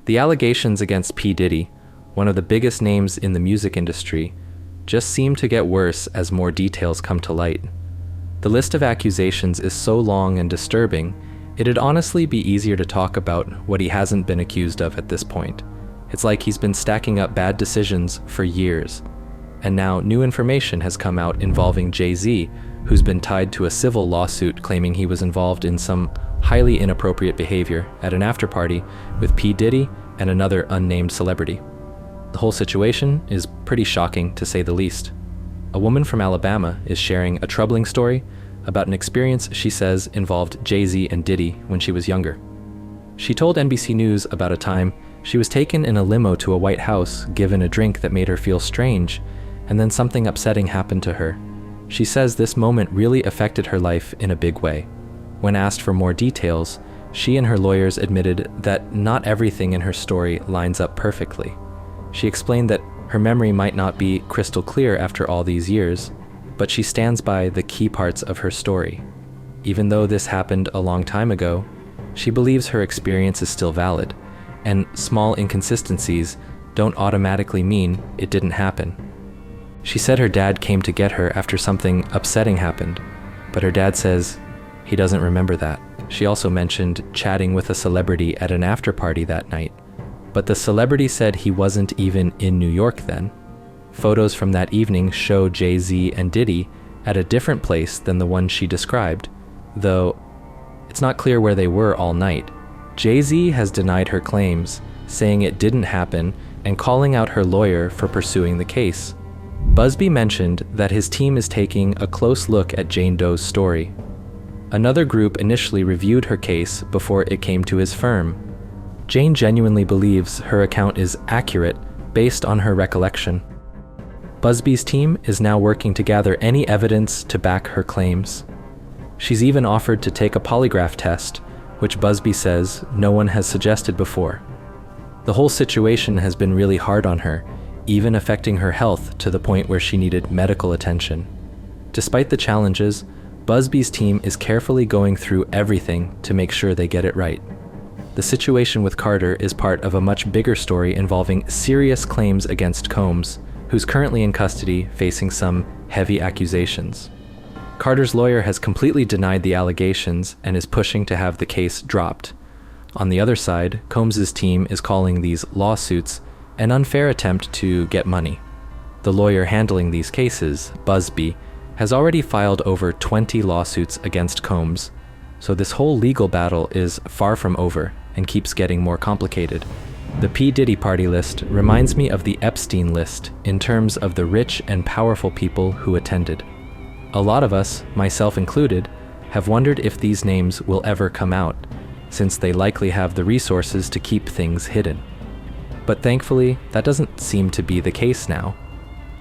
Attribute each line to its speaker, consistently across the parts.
Speaker 1: The allegations against P. Diddy, one of the biggest names in the music industry, just seem to get worse as more details come to light. The list of accusations is so long and disturbing, it'd honestly be easier to talk about what he hasn't been accused of at this point. It's like he's been stacking up bad decisions for years. And now new information has come out involving Jay-Z, who's been tied to a civil lawsuit claiming he was involved in some highly inappropriate behavior at an after-party with P. Diddy and another unnamed celebrity. The whole situation is pretty shocking, to say the least. A woman from Alabama is sharing a troubling story about an experience she says involved Jay-Z and Diddy when she was younger. She told NBC News about a time she was taken in a limo to a White House, given a drink that made her feel strange, and then something upsetting happened to her. She says this moment really affected her life in a big way. When asked for more details, she and her lawyers admitted that not everything in her story lines up perfectly. She explained that her memory might not be crystal clear after all these years, but she stands by the key parts of her story. Even though this happened a long time ago, she believes her experience is still valid, and small inconsistencies don't automatically mean it didn't happen. She said her dad came to get her after something upsetting happened, but her dad says he doesn't remember that. She also mentioned chatting with a celebrity at an after-party that night, but the celebrity said he wasn't even in New York then. Photos from that evening show Jay-Z and Diddy at a different place than the one she described, though it's not clear where they were all night. Jay-Z has denied her claims, saying it didn't happen and calling out her lawyer for pursuing the case. Busby mentioned that his team is taking a close look at Jane Doe's story. Another group initially reviewed her case before it came to his firm. Jane genuinely believes her account is accurate based on her recollection. Busby's team is now working to gather any evidence to back her claims. She's even offered to take a polygraph test, which Busby says no one has suggested before. The whole situation has been really hard on her, even affecting her health to the point where she needed medical attention. Despite the challenges, Busby's team is carefully going through everything to make sure they get it right. The situation with Carter is part of a much bigger story involving serious claims against Combs, who's currently in custody facing some heavy accusations. Carter's lawyer has completely denied the allegations and is pushing to have the case dropped. On the other side, Combs' team is calling these lawsuits an unfair attempt to get money. The lawyer handling these cases, Busby, has already filed over 20 lawsuits against Combs, so this whole legal battle is far from over and keeps getting more complicated. The P. Diddy party list reminds me of the Epstein list in terms of the rich and powerful people who attended. A lot of us, myself included, have wondered if these names will ever come out, since they likely have the resources to keep things hidden. But thankfully, that doesn't seem to be the case now.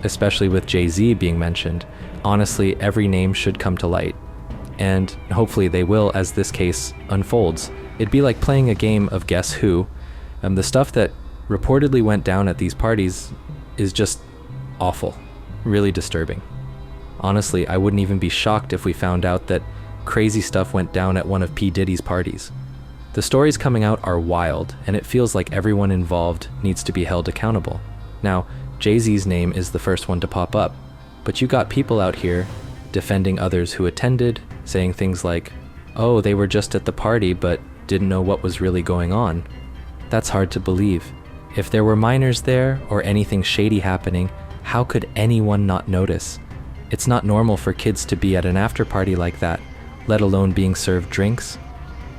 Speaker 1: Especially with Jay-Z being mentioned, honestly, every name should come to light. And hopefully they will as this case unfolds. It'd be like playing a game of Guess Who. The stuff that reportedly went down at these parties is just awful, really disturbing. Honestly, I wouldn't even be shocked if we found out that crazy stuff went down at one of P. Diddy's parties. The stories coming out are wild, and it feels like everyone involved needs to be held accountable. Now, Jay-Z's name is the first one to pop up, but you got people out here defending others who attended, saying things like, oh, they were just at the party but didn't know what was really going on. That's hard to believe. If there were minors there or anything shady happening, how could anyone not notice? It's not normal for kids to be at an after party like that, let alone being served drinks.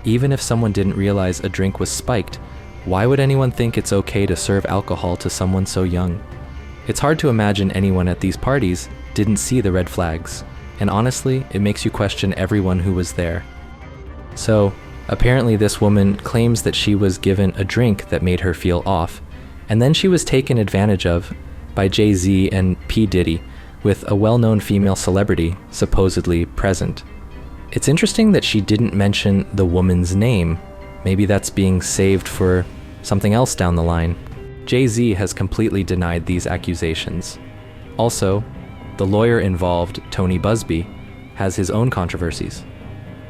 Speaker 1: Even if someone didn't realize a drink was spiked, why would anyone think it's okay to serve alcohol to someone so young? It's hard to imagine anyone at these parties didn't see the red flags, and honestly, it makes you question everyone who was there. So, apparently this woman claims that she was given a drink that made her feel off, and then she was taken advantage of by Jay-Z and P. Diddy, with a well-known female celebrity supposedly present. It's interesting that she didn't mention the woman's name. Maybe that's being saved for something else down the line. Jay-Z has completely denied these accusations. Also, the lawyer involved, Tony Busby, has his own controversies.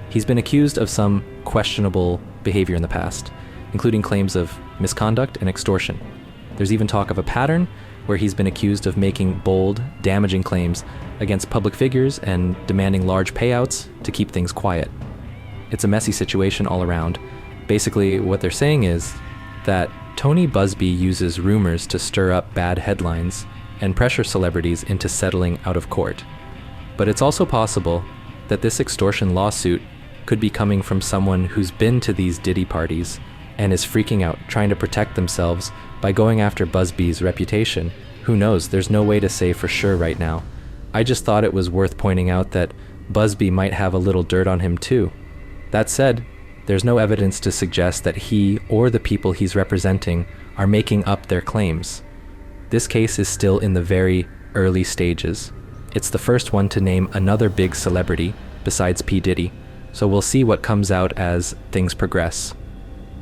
Speaker 1: He's been accused of some questionable behavior in the past, including claims of misconduct, and extortion. There's even talk of a pattern where he's been accused of making bold, damaging claims against public figures and demanding large payouts to keep things quiet. It's a messy situation all around. Basically, what they're saying is that Tony Buzbee uses rumors to stir up bad headlines and pressure celebrities into settling out of court. But it's also possible that this extortion lawsuit could be coming from someone who's been to these Diddy parties and is freaking out, trying to protect themselves by going after Buzbee's reputation. Who knows? There's no way to say for sure right now. I just thought it was worth pointing out that Buzbee might have a little dirt on him too. That said, there's no evidence to suggest that he or the people he's representing are making up their claims. This case is still in the very early stages. It's the first one to name another big celebrity besides P. Diddy, so we'll see what comes out as things progress.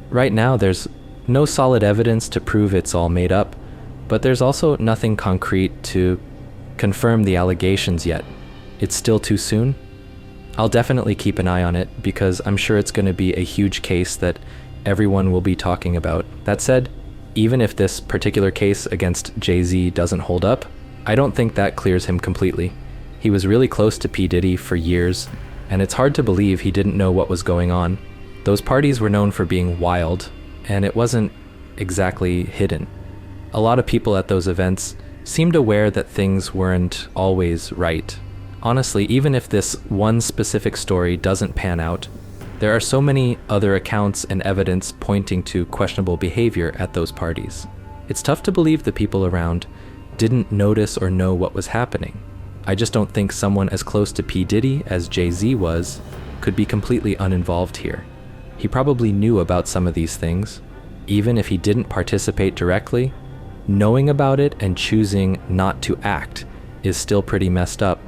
Speaker 1: Right now, there's no solid evidence to prove it's all made up, but there's also nothing concrete to confirm the allegations yet. It's still too soon. I'll definitely keep an eye on it because I'm sure it's going to be a huge case that everyone will be talking about. That said, even if this particular case against Jay-Z doesn't hold up, I don't think that clears him completely. He was really close to P. Diddy for years, and it's hard to believe he didn't know what was going on. Those parties were known for being wild, and it wasn't exactly hidden. A lot of people at those events seemed aware that things weren't always right. Honestly, even if this one specific story doesn't pan out, there are so many other accounts and evidence pointing to questionable behavior at those parties. It's tough to believe the people around didn't notice or know what was happening. I just don't think someone as close to P. Diddy as Jay-Z was could be completely uninvolved here. He probably knew about some of these things. Even if he didn't participate directly, knowing about it and choosing not to act is still pretty messed up.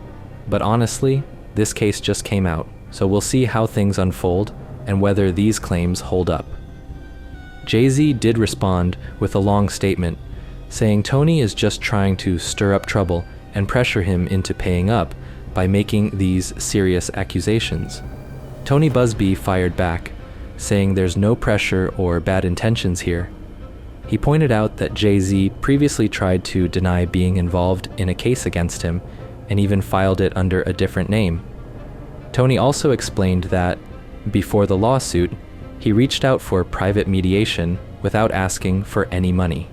Speaker 1: But honestly, this case just came out, so we'll see how things unfold and whether these claims hold up. Jay-Z did respond with a long statement, saying Tony is just trying to stir up trouble and pressure him into paying up by making these serious accusations. Tony Buzbee fired back, saying there's no pressure or bad intentions here. He pointed out that Jay-Z previously tried to deny being involved in a case against him and even filed it under a different name. Tony also explained that, before the lawsuit, he reached out for private mediation without asking for any money.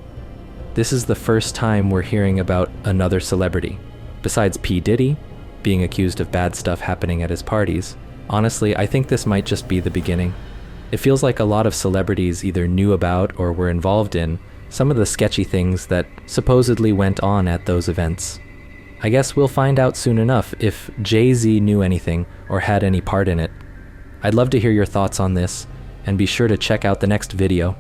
Speaker 1: This is the first time we're hearing about another celebrity. Besides P. Diddy being accused of bad stuff happening at his parties, honestly, I think this might just be the beginning. It feels like a lot of celebrities either knew about or were involved in some of the sketchy things that supposedly went on at those events. I guess we'll find out soon enough if Jay-Z knew anything or had any part in it. I'd love to hear your thoughts on this, and be sure to check out the next video.